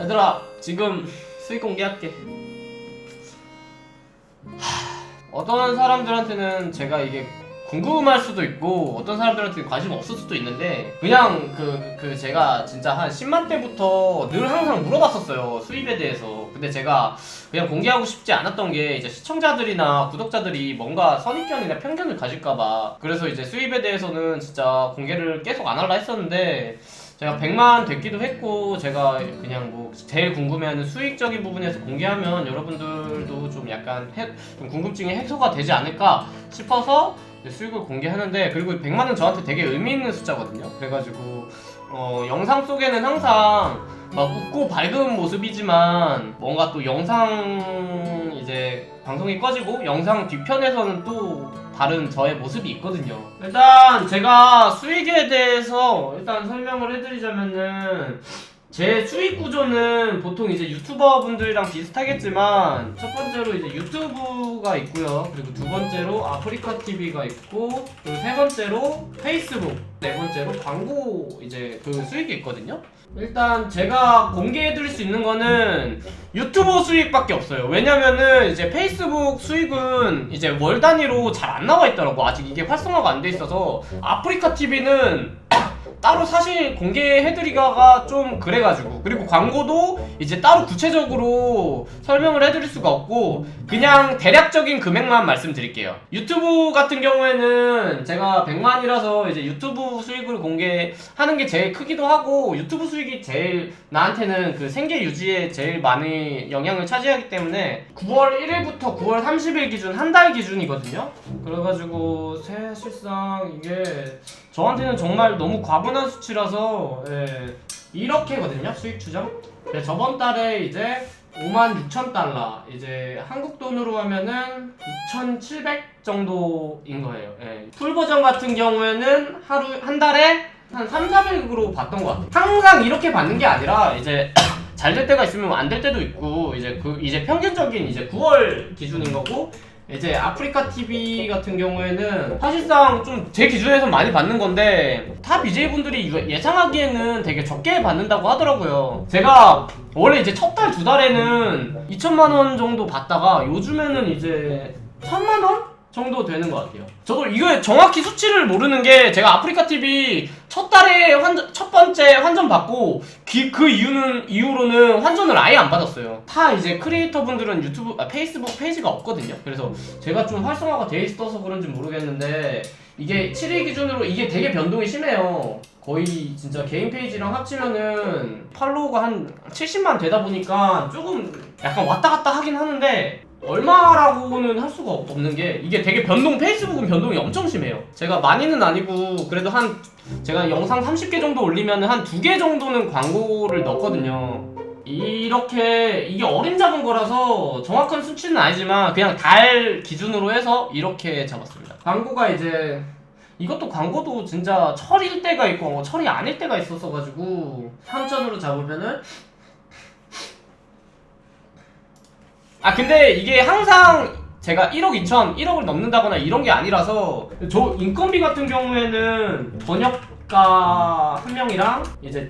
얘들아, 지금 수익 공개할게. 어떤 사람들한테는 제가 이게 궁금할 수도 있고 어떤 사람들한테는 관심 없을 수도 있는데 그냥 제가 진짜 한 10만 때부터 늘 항상 물어봤었어요, 수입에 대해서. 근데 제가 그냥 공개하고 싶지 않았던 게 이제 시청자들이나 구독자들이 뭔가 선입견이나 편견을 가질까봐. 그래서 이제 수입에 대해서는 진짜 공개를 계속 안 할라 했었는데 제가 100만 됐기도 했고, 제가 그냥 뭐 제일 궁금해하는 수익적인 부분에서 공개하면 여러분들도 좀 약간 좀 궁금증이 해소가 되지 않을까 싶어서 수익을 공개하는데, 그리고 100만은 저한테 되게 의미 있는 숫자거든요. 그래가지고 영상 속에는 항상 막 웃고 밝은 모습이지만 뭔가 또 영상 이제 방송이 꺼지고 영상 뒤편에서는 또 다른 저의 모습이 있거든요. 일단 제가 수익에 대해서 일단 설명을 해드리자면은, 제 수익 구조는 보통 이제 유튜버 분들이랑 비슷하겠지만, 첫 번째로 이제 유튜브가 있고요. 그리고 두 번째로 아프리카 TV가 있고, 그리고 세 번째로 페이스북, 네 번째로 광고 이제 그 수익이 있거든요. 일단 제가 공개해드릴 수 있는 거는 유튜브 수익밖에 없어요. 왜냐면은 이제 페이스북 수익은 이제 월 단위로 잘 안 나와 있더라고. 아직 이게 활성화가 안 돼 있어서. 아프리카 TV는 따로 사실 공개해드리기가 좀 그래가지고, 그리고 광고도 이제 따로 구체적으로 설명을 해드릴 수가 없고 그냥 대략적인 금액만 말씀드릴게요. 유튜브 같은 경우에는 제가 100만이라서 이제 유튜브 수익을 공개하는 게 제일 크기도 하고, 유튜브 수익이 제일 나한테는 그 생계 유지에 제일 많이 영향을 차지하기 때문에 9월 1일부터 9월 30일 기준 한 달 기준이거든요. 그래가지고 사실상 이게 저한테는 정말 너무 과분한 수치라서, 이렇게거든요, 수익 추정. 저번 달에 이제 56,000달러, 이제 한국 돈으로 하면은 6,700 정도인 거예요. 풀 버전 같은 경우에는 한 달에 한 3,400으로 받던 것 같아요. 항상 이렇게 받는 게 아니라 이제 잘 될 때가 있으면 안 될 때도 있고, 이제 평균적인 이제 9월 기준인 거고, 이제 아프리카 TV 같은 경우에는 사실상 좀 제 기준에서 많이 받는 건데, 타 BJ분들이 예상하기에는 되게 적게 받는다고 하더라고요. 제가 원래 이제 첫 달 두 달에는 2천만 원 정도 받다가 요즘에는 이제 1,000만 원 정도 되는 것 같아요. 저도 이거 정확히 수치를 모르는 게, 제가 아프리카 TV 첫 달에 첫 번째 환전 받고 그 이후로는 환전을 아예 안 받았어요. 다 이제 크리에이터 분들은 페이스북 페이지가 없거든요. 그래서 제가 좀 활성화가 돼 있어서 그런지 모르겠는데, 이게 7일 기준으로 이게 되게 변동이 심해요. 거의 진짜 개인 페이지랑 합치면은 팔로우가 한 70만 되다 보니까 조금 약간 왔다 갔다 하긴 하는데, 얼마라고는 할 수가 없는 게, 이게 되게 페이스북은 변동이 엄청 심해요. 제가 많이는 아니고 그래도 제가 영상 30개 정도 올리면 한 2개 정도는 광고를 넣거든요. 이게 어림 잡은 거라서 정확한 수치는 아니지만 그냥 달 기준으로 해서 이렇게 잡았습니다. 광고가 이제 이것도 광고도 진짜 철일 때가 있고 철이 아닐 때가 있었어가지고 3천으로 잡으면은, 근데 이게 항상 제가 1억 2천, 1억을 넘는다거나 이런 게 아니라서, 저 인건비 같은 경우에는 번역가 한 명이랑 이제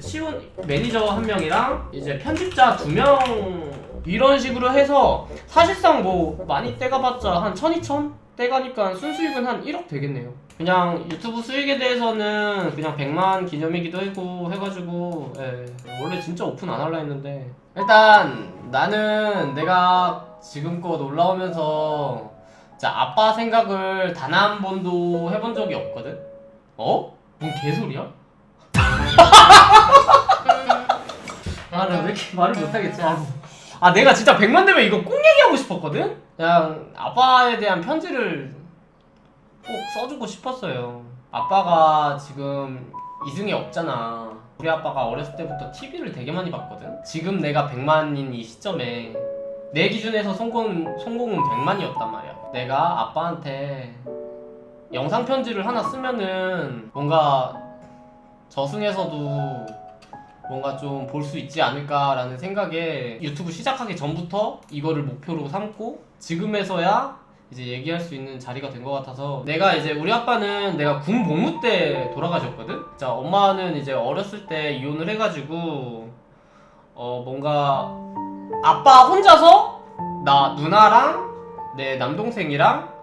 매니저 한 명이랑 이제 편집자 2명 이런 식으로 해서 사실상 뭐 많이 떼가봤자 한 1,000, 2천 떼가니까 순수익은 한 1억 되겠네요. 그냥 유튜브 수익에 대해서는 그냥 100만 기념이기도 하고 해가지고, 원래 진짜 오픈 안 할라 했는데, 일단 나는 내가 지금껏 올라오면서 진짜 아빠 생각을 단 한 번도 해본 적이 없거든? 뭔 개소리야? 나 왜 이렇게 말을 못하겠지? 내가 진짜 100만 되면 이거 꼭 얘기하고 싶었거든? 그냥 아빠에 대한 편지를 꼭 써주고 싶었어요. 아빠가 지금 이승에 없잖아. 우리 아빠가 어렸을 때부터 TV를 되게 많이 봤거든? 지금 내가 100만인 이 시점에 내 기준에서 성공은 100만이었단 말이야. 내가 아빠한테 영상 편지를 하나 쓰면은 뭔가 저승에서도 뭔가 좀 볼 수 있지 않을까라는 생각에 유튜브 시작하기 전부터 이거를 목표로 삼고, 지금에서야 이제 얘기할 수 있는 자리가 된 것 같아서. 우리 아빠는 내가 군 복무 때 돌아가셨거든? 자, 엄마는 이제 어렸을 때 이혼을 해가지고 뭔가 아빠 혼자서 나 누나랑 내 남동생이랑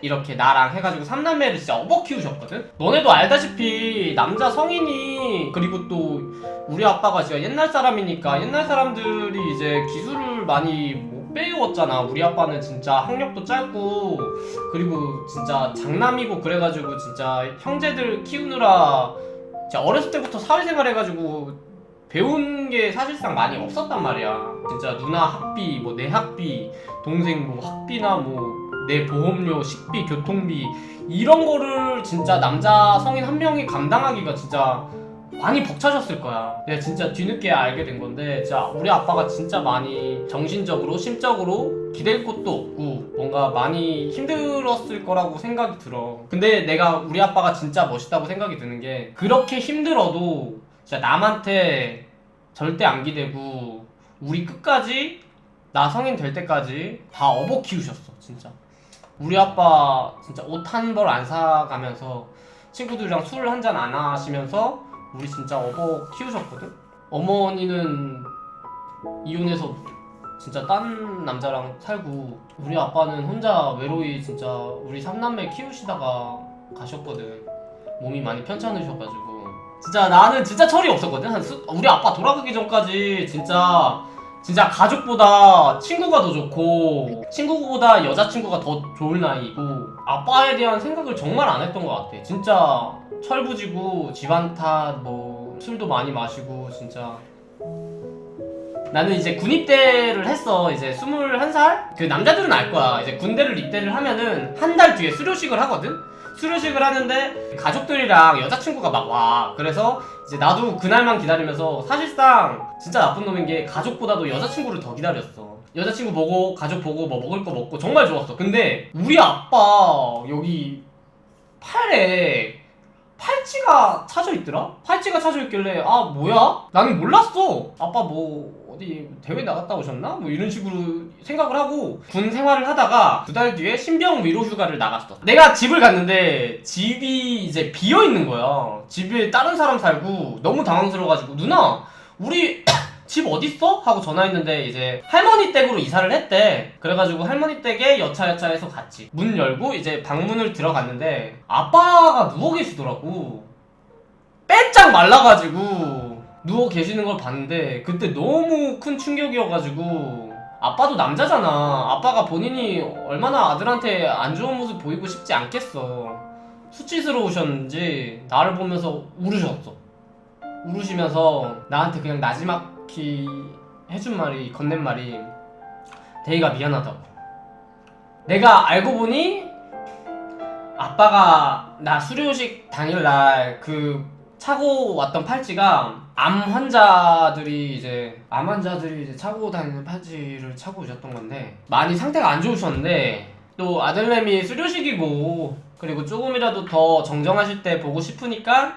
이렇게 나랑 해가지고 3남매를 진짜 업어 키우셨거든? 너네도 알다시피 남자 성인이 그리고 또 우리 아빠가 진짜 옛날 사람이니까 옛날 사람들이 이제 기술을 많이 못 배웠잖아. 우리 아빠는 진짜 학력도 짧고 그리고 진짜 장남이고 그래가지고 진짜 형제들 키우느라 진짜 어렸을 때부터 사회생활 해가지고 배운 게 사실상 많이 없었단 말이야. 진짜 누나 학비, 뭐 내 학비, 동생 뭐 학비나 뭐 내 보험료, 식비, 교통비 이런 거를 진짜 남자 성인 한 명이 감당하기가 진짜 많이 벅차셨을 거야. 내가 진짜 뒤늦게 알게 된 건데 진짜 우리 아빠가 진짜 많이 정신적으로, 심적으로 기댈 곳도 없고 뭔가 많이 힘들었을 거라고 생각이 들어. 근데 내가 우리 아빠가 진짜 멋있다고 생각이 드는 게 그렇게 힘들어도 진짜 남한테 절대 안 기대고 우리 끝까지 나 성인 될 때까지 다 업어 키우셨어. 진짜 우리 아빠 진짜 옷 한 벌 안 사가면서 친구들이랑 술 한 잔 안 하시면서 우리 진짜 업어 키우셨거든. 어머니는 이혼해서 진짜 딴 남자랑 살고 우리 아빠는 혼자 외로이 진짜 우리 3남매 키우시다가 가셨거든. 몸이 많이 편찮으셔가지고 진짜 나는 진짜 철이 없었거든. 우리 아빠 돌아가기 전까지 진짜 가족보다 친구가 더 좋고 친구보다 여자친구가 더 좋을 나이고 아빠에 대한 생각을 정말 안 했던 것 같아. 진짜 철부지고 집안 탓 뭐 술도 많이 마시고 진짜. 나는 이제 군입대를 했어. 이제 21살? 그 남자들은 알 거야. 이제 군대를 입대를 하면은 한 달 뒤에 수료식을 하거든? 수료식을 하는데 가족들이랑 여자친구가 막 와. 그래서 이제 나도 그날만 기다리면서 사실상 진짜 나쁜 놈인 게 가족보다도 여자친구를 더 기다렸어. 여자친구 보고 가족 보고 뭐 먹을 거 먹고 정말 좋았어. 근데 우리 아빠 여기 팔에 팔찌가 차져 있더라? 팔찌가 차져 있길래 아 뭐야? 나는 몰랐어. 아빠 뭐 어디 대회 나갔다 오셨나? 뭐 이런 식으로 생각을 하고 군 생활을 하다가 2달 뒤에 신병 위로 휴가를 나갔어. 내가 집을 갔는데 집이 이제 비어 있는 거야. 집에 다른 사람 살고 너무 당황스러워가지고 누나 우리 집 어딨어? 하고 전화했는데 이제 할머니 댁으로 이사를 했대. 그래가지고 할머니 댁에 여차여차해서 갔지. 문 열고 이제 방문을 들어갔는데 아빠가 누워 계시더라고. 빼짝 말라가지고 누워 계시는 걸 봤는데 그때 너무 큰 충격이어가지고 아빠도 남자잖아. 아빠가 본인이 얼마나 아들한테 안 좋은 모습 보이고 싶지 않겠어. 수치스러우셨는지 나를 보면서 울으셨어. 울으시면서 나한테 그냥 나지막히 해준 말이, 건넨 말이 대희가 미안하다고. 내가 알고 보니 아빠가 나 수료식 당일날 그 차고 왔던 팔찌가 암 환자들이 이제 차고 다니는 팔찌를 차고 오셨던 건데 많이 상태가 안 좋으셨는데 또 아들내미 수료식이고 그리고 조금이라도 더 정정하실 때 보고 싶으니까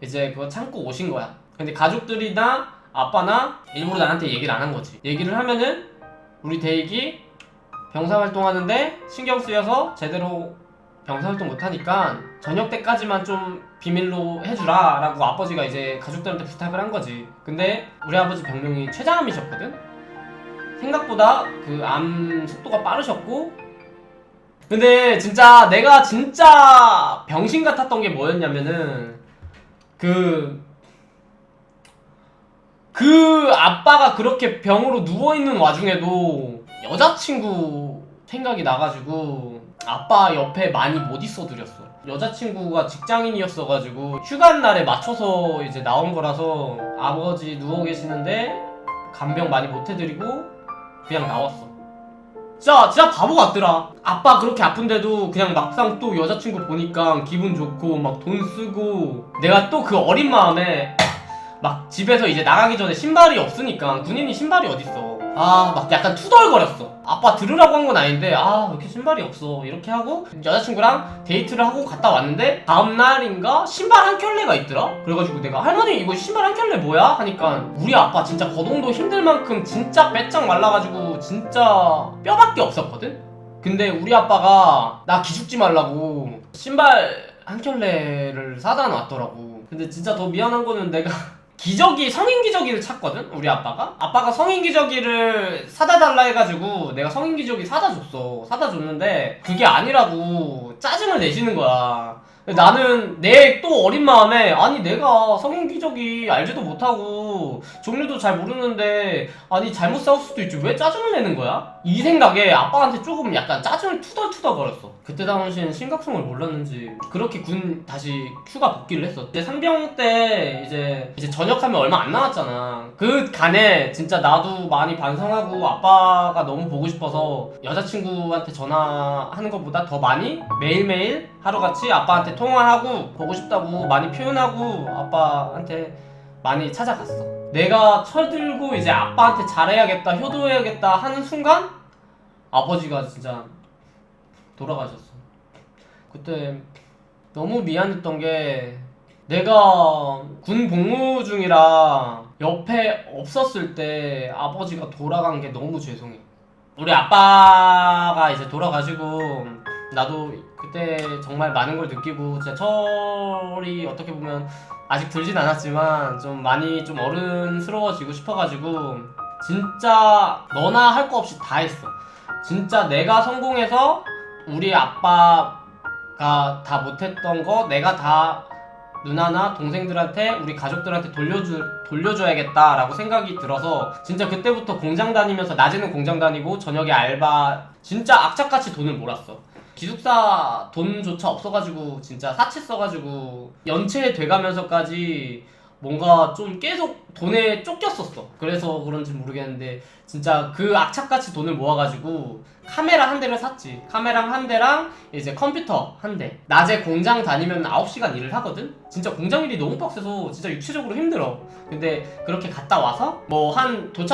이제 그거 참고 오신 거야. 근데 가족들이나 아빠나 일부러 나한테 얘기를 안 한 거지. 얘기를 하면은 우리 대익이 병사활동 하는데 신경 쓰여서 제대로 병사활동 못하니까 저녁 때까지만 좀 비밀로 해주라 라고 아버지가 이제 가족들한테 부탁을 한 거지. 근데 우리 아버지 병명이 췌장암이셨거든? 생각보다 그 암 속도가 빠르셨고 근데 진짜 내가 진짜 병신 같았던 게 뭐였냐면은 그 아빠가 그렇게 병으로 누워있는 와중에도 여자친구 생각이 나가지고 아빠 옆에 많이 못 있어드렸어. 여자친구가 직장인이었어가지고 휴가날에 맞춰서 이제 나온 거라서 아버지 누워 계시는데 간병 많이 못 해드리고 그냥 나왔어. 진짜 바보 같더라. 아빠 그렇게 아픈데도 그냥 막상 또 여자친구 보니까 기분 좋고 막 돈 쓰고 내가 또 그 어린 마음에 막 집에서 이제 나가기 전에 신발이 없으니까 군인이 신발이 어딨어. 막 약간 투덜거렸어. 아빠 들으라고 한 건 아닌데 왜 이렇게 신발이 없어 이렇게 하고 여자친구랑 데이트를 하고 갔다 왔는데 다음날인가 신발 한 켤레가 있더라. 그래가지고 내가 할머니 이거 신발 한 켤레 뭐야? 하니까 우리 아빠 진짜 거동도 힘들 만큼 진짜 빼짝 말라가지고 진짜 뼈밖에 없었거든? 근데 우리 아빠가 나 기죽지 말라고 신발 한 켤레를 사다 놨더라고. 근데 진짜 더 미안한 거는 내가 기저귀, 성인 기저귀를 찾거든? 우리 아빠가 성인 기저귀를 사다 달라 해가지고 내가 성인 기저귀 사다 줬어. 사다 줬는데 그게 아니라고 짜증을 내시는 거야. 나는 내 또 어린 마음에 아니 내가 성인 기저귀 알지도 못하고 종류도 잘 모르는데 아니 잘못 사올 수도 있지 왜 짜증을 내는 거야? 이 생각에 아빠한테 조금 약간 짜증을 투덜투덜 거렸어. 그때 당시엔 심각성을 몰랐는지 그렇게 군 다시 휴가 복귀를 했어. 이제 상병 때 이제 전역하면 얼마 안 남았잖아. 그 간에 진짜 나도 많이 반성하고 아빠가 너무 보고 싶어서 여자친구한테 전화하는 것보다 더 많이 매일매일 하루같이 아빠한테 통화하고 보고 싶다고 많이 표현하고 아빠한테 많이 찾아갔어. 내가 철들고 이제 아빠한테 잘해야겠다 효도해야겠다 하는 순간 아버지가 진짜 돌아가셨어. 그때 너무 미안했던 게 내가 군 복무 중이라 옆에 없었을 때 아버지가 돌아간 게 너무 죄송해. 우리 아빠가 이제 돌아가시고 나도 그때 정말 많은 걸 느끼고 진짜 철이 어떻게 보면 아직 들진 않았지만 좀 많이 좀 어른스러워지고 싶어가지고 진짜 너나 할 거 없이 다 했어. 진짜 내가 성공해서 우리 아빠가 다 못했던 거 내가 다 누나나 동생들한테 우리 가족들한테 돌려줘야겠다라고 생각이 들어서 진짜 그때부터 공장 다니면서 낮에는 공장 다니고 저녁에 알바 진짜 악착같이 돈을 몰았어. 기숙사 돈조차 없어가지고 진짜 사채 써가지고 연체 돼가면서까지 뭔가 좀 계속 돈에 쫓겼었어. 그래서 그런지 모르겠는데 진짜 그 악착같이 돈을 모아가지고 카메라 한 대를 샀지. 카메라 한 대랑 이제 컴퓨터 한 대. 낮에 공장 다니면 9시간 일을 하거든? 진짜 공장 일이 너무 빡세서 진짜 육체적으로 힘들어. 근데 그렇게 갔다 와서 뭐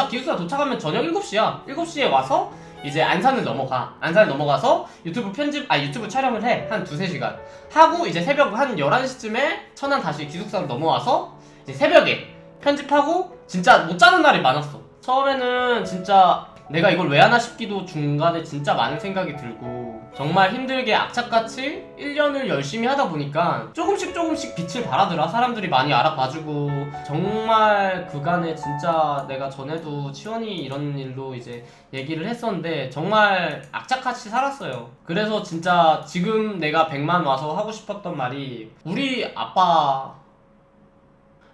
기숙사 도착하면 저녁 7시야. 7시에 와서 이제 안산을 넘어가서 유튜브 촬영을 해. 한 2-3시간. 하고 이제 새벽 한 11시쯤에 천안 다시 기숙사로 넘어와서 이제 새벽에 편집하고 진짜 못 자는 날이 많았어. 처음에는 진짜 내가 이걸 왜 하나 싶기도 중간에 진짜 많은 생각이 들고 정말 힘들게 악착같이 1년을 열심히 하다 보니까 조금씩 빛을 발하더라. 사람들이 많이 알아봐주고 정말 그간에 진짜 내가 전에도 치원이 이런 일로 이제 얘기를 했었는데 정말 악착같이 살았어요. 그래서 진짜 지금 내가 100만 와서 하고 싶었던 말이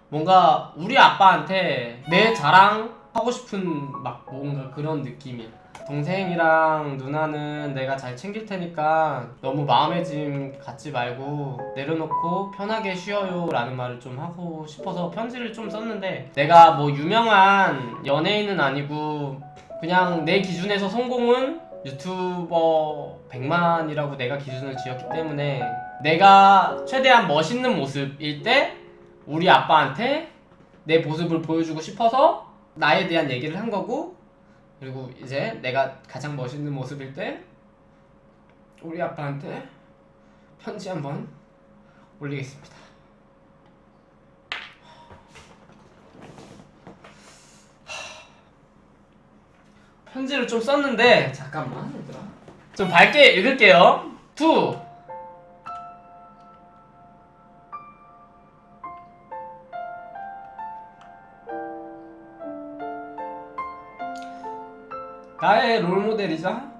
뭔가 우리 아빠한테 내 자랑 하고 싶은 막 뭔가 그런 느낌이야. 동생이랑 누나는 내가 잘 챙길 테니까 너무 마음의 짐 갖지 말고 내려놓고 편하게 쉬어요 라는 말을 좀 하고 싶어서 편지를 좀 썼는데 내가 뭐 유명한 연예인은 아니고 그냥 내 기준에서 성공은 유튜버 100만이라고 내가 기준을 지었기 때문에 내가 최대한 멋있는 모습일 때 우리 아빠한테 내 모습을 보여주고 싶어서 나에 대한 얘기를 한 거고 그리고 이제 내가 가장 멋있는 모습일 때 우리 아빠한테 편지 한번 올리겠습니다. 편지를 좀 썼는데 잠깐만 얘들아 좀 밝게 읽을게요. 투 나의 롤모델이자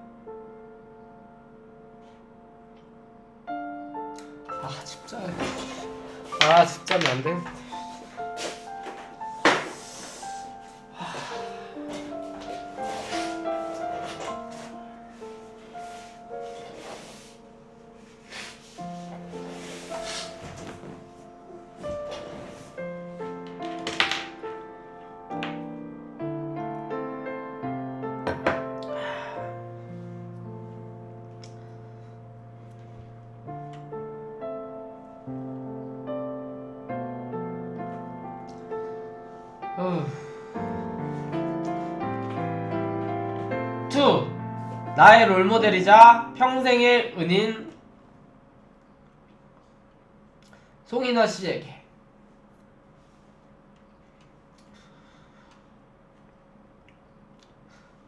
집자면 안 돼. 투 나의 롤모델이자 평생의 은인 송인화 씨에게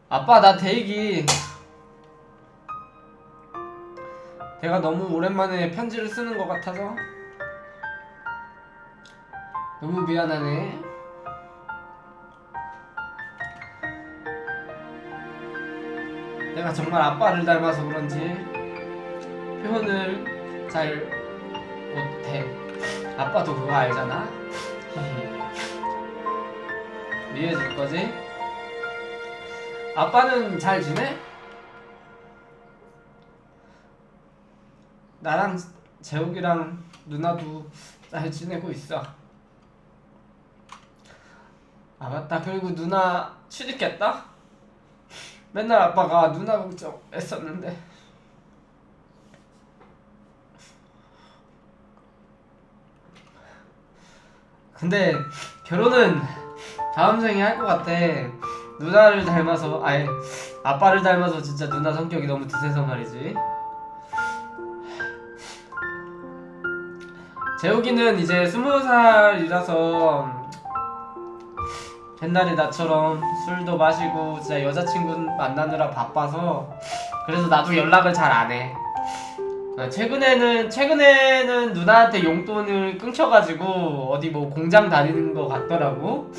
아빠 나 대익이 내가 너무 오랜만에 편지를 쓰는 것 같아서 너무 미안하네. 내가 정말 아빠를 닮아서 그런지 표현을 잘 못해. 아빠도 그거 알잖아. 이해해줄 거지? 아빠는 잘 지내? 나랑 재욱이랑 누나도 잘 지내고 있어. 아 맞다. 그리고 누나 취직했다? 맨날 아빠가 누나 걱정했었는데 근데 결혼은 다음 생에 할 것 같아. 누나를 닮아서 아예 아빠를 닮아서 진짜 누나 성격이 너무 드세서 말이지. 재욱이는 이제 20살이라서 옛날에 나처럼 술도 마시고 진짜 여자친구 만나느라 바빠서 그래서 나도 연락을 잘 안 해. 최근에는 누나한테 용돈을 끊겨가지고 어디 뭐 공장 다니는 거 같더라고.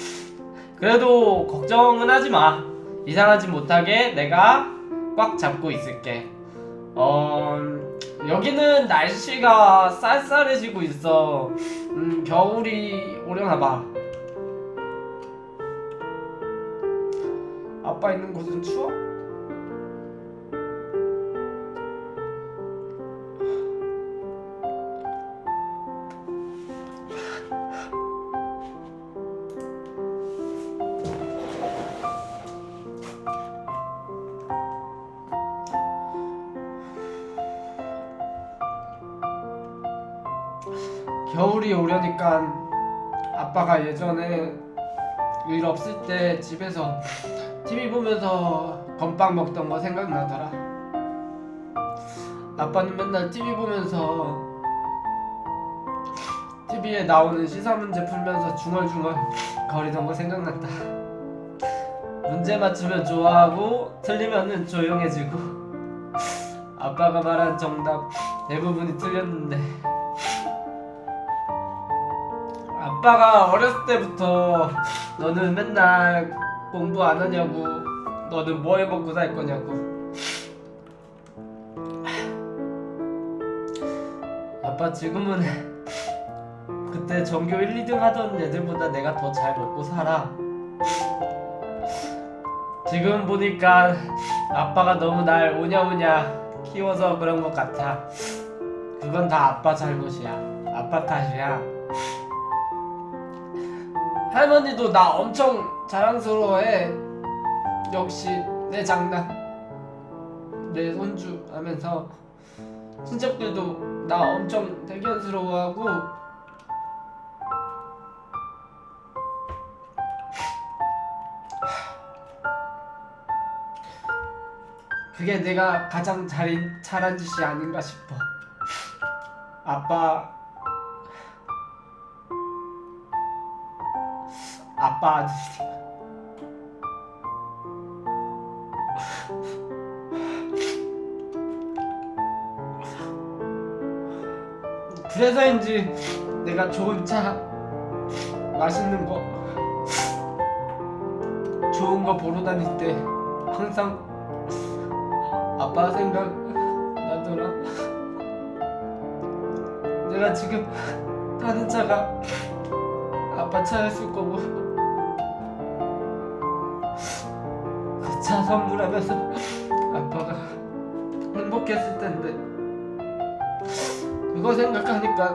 그래도 걱정은 하지 마. 이상하지 못하게 내가 꽉 잡고 있을게. 여기는 날씨가 쌀쌀해지고 있어. 겨울이 오려나 봐. 아빠 있는 곳은 추워? 겨울이 오려니까 아빠가 예전에 일 없을 때 집에서 TV 보면서 건빵 먹던 거 생각나더라. 아빠는 맨날 TV 보면서 TV에 나오는 시사문제 풀면서 중얼중얼 거리던 거 생각난다. 문제 맞추면 좋아하고 틀리면은 조용해지고. 아빠가 말한 정답 대부분이 틀렸는데 아빠가 어렸을 때부터 너는 맨날 공부 안 하냐고, 너는 뭐 해먹고 살 거냐고. 아빠 지금은 그때 전교 1, 2등 하던 애들보다 내가 더 잘 먹고 살아. 지금 보니까 아빠가 너무 날 오냐오냐 키워서 그런 것 같아. 그건 다 아빠 잘못이야. 아빠 탓이야. 할머니도 나 엄청 자랑스러워해. 역시 내 장남, 내 손주 하면서 친척들도 나 엄청 대견스러워하고. 그게 내가 가장 잘한 짓이 아닌가 싶어. 아빠 아들이니까. 그래서인지 내가 좋은 차, 맛있는 거, 좋은 거 보러 다닐 때 항상 아빠 생각 나더라. 내가 지금 타는 차가 아빠 차였을 거고, 그 차 선물하면서 아빠가 행복했을 텐데 그거 생각하니까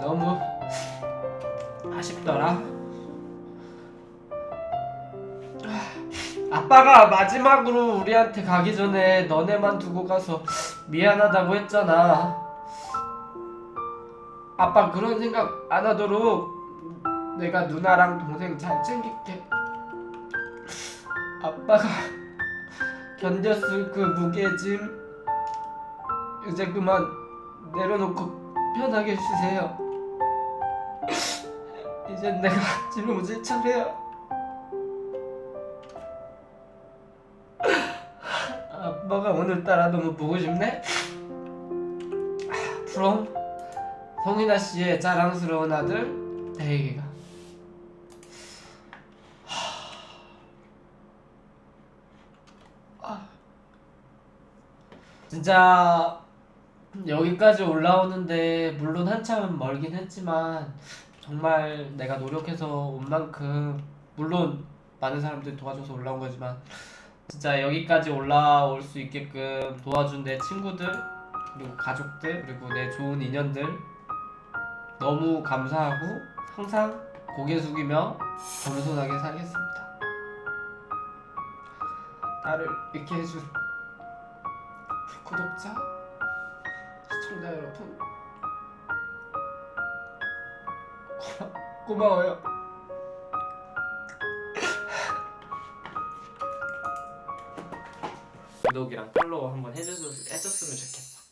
너무 아쉽더라. 아빠가 마지막으로 우리한테 가기 전에 너네만 두고 가서 미안하다고 했잖아. 아빠 그런 생각 안 하도록 내가 누나랑 동생 잘 챙길게. 아빠가 견뎠을 그 무게짐 이제 그만 내려놓고 편하게 쉬세요. 이젠 내가 짊어질 차례야. 아빠가 오늘따라 너무 보고 싶네. 그럼 성인아 씨의 자랑스러운 아들 대익이가. 아. 진짜 여기까지 올라오는데 물론 한참 멀긴 했지만 정말 내가 노력해서 온 만큼 물론 많은 사람들이 도와줘서 올라온 거지만 진짜 여기까지 올라올 수 있게끔 도와준 내 친구들 그리고 가족들 그리고 내 좋은 인연들 너무 감사하고 항상 고개 숙이며 겸손하게 살겠습니다. 나를 이렇게 해준 구독자, 시청자 여러분 고마워요. 구독이랑 팔로우 한번 해줬으면 좋겠어.